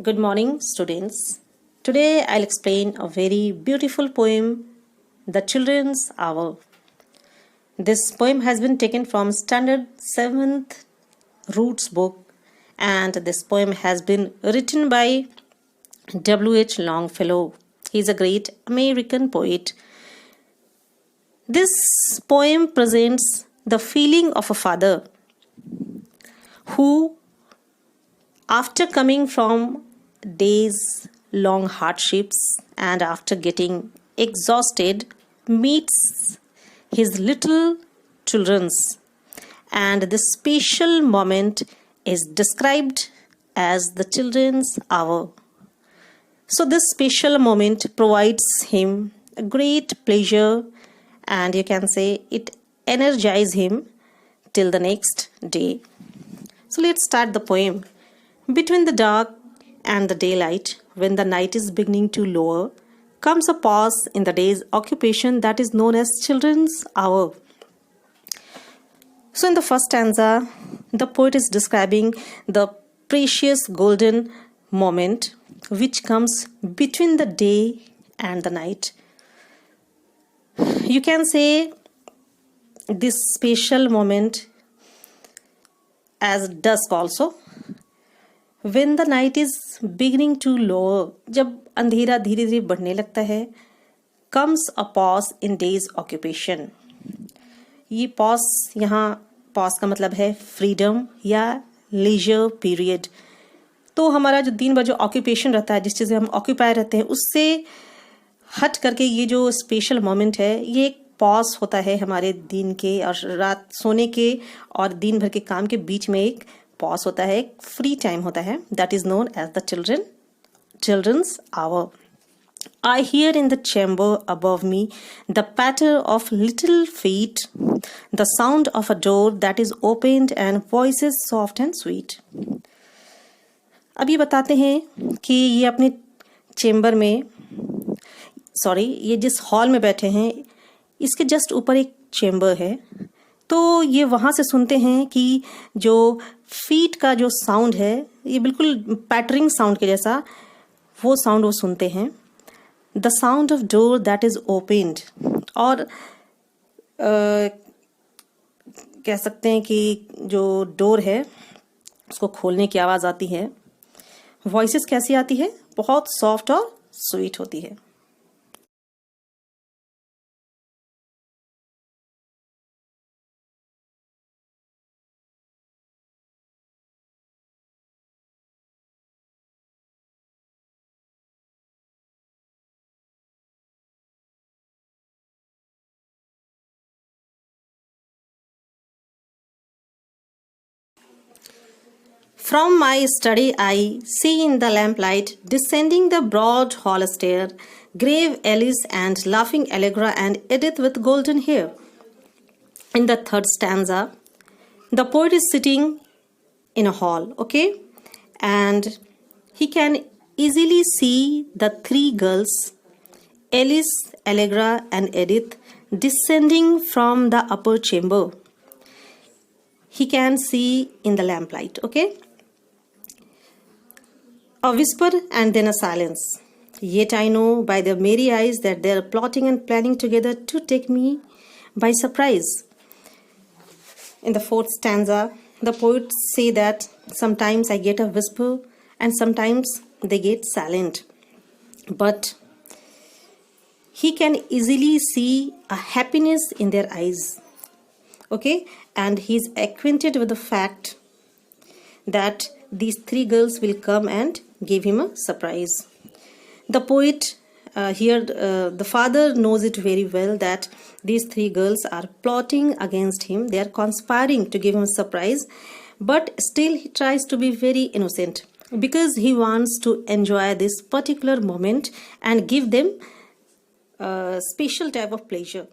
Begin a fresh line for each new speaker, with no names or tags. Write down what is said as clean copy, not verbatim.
Good morning, students. Today I'll explain a very beautiful poem, The Children's Hour. This poem has been taken from Standard 7th Roots book, and this poem has been written by W.H. Longfellow. He's a great American poet. This poem presents the feeling of a father who, after coming from days long hardships and after getting exhausted, meets his little children's, and this special moment is described as the children's hour. So this special moment provides him a great pleasure, and you can say it energizes him till the next day. So let's start the poem. Between the dark and the daylight, when the night is beginning to lower, comes a pause in the day's occupation that is known as children's hour. So in the first stanza, the poet is describing the precious golden moment which comes between the day and the night. You can say this special moment as dusk also. When the night is beginning to lower, जब अंधेरा धीरे धीरे बढ़ने लगता है, comes a pause in day's occupation. ये pause यहाँ pause का मतलब है freedom या leisure period. तो हमारा जो दिन भर जो occupation रहता है, जिस चीज़ में हम occupy रहते हैं, उससे हट करके ये जो special moment है, ये एक pause होता है हमारे दिन के और रात सोने के और दिन भर के काम के बीच में एक pause होता है, एक free time होता है. That is known as the children's hour. I hear in the chamber above me the patter of little feet, the sound of a door that is opened and voices soft and sweet. अब ये बताते हैं कि ये अपने chamber में ये जिस हॉल में बैठे हैं, इसके जस्ट ऊपर एक चेम्बर है. तो ये वहाँ से सुनते हैं कि जो फीट का जो साउंड है, ये बिल्कुल पैटरिंग साउंड के जैसा वो साउंड वो सुनते हैं. The sound of door that is opened, और कह सकते हैं कि जो डोर है उसको खोलने की आवाज़ आती है. वॉइसेस कैसी आती है? बहुत सॉफ्ट और स्वीट होती है. From my study I see in the lamplight, descending the broad hall stair, grave Alice and laughing Allegra and Edith with golden hair. In the third stanza, the poet is sitting in a hall, okay? And he can easily see the three girls, Alice, Allegra and Edith, descending from the upper chamber. He can see in the lamplight, okay? A whisper and then a silence. Yet I know by their merry eyes that they are plotting and planning together to take me by surprise. In the fourth stanza, the poets say that sometimes I get a whisper and sometimes they get silent. But he can easily see a happiness in their eyes. Okay? And he is acquainted with the fact that these three girls will come and give him a surprise. The poet the father knows it very well that these three girls are plotting against him. They are conspiring to give him a surprise, but still he tries to be very innocent because he wants to enjoy this particular moment and give them a special type of pleasure.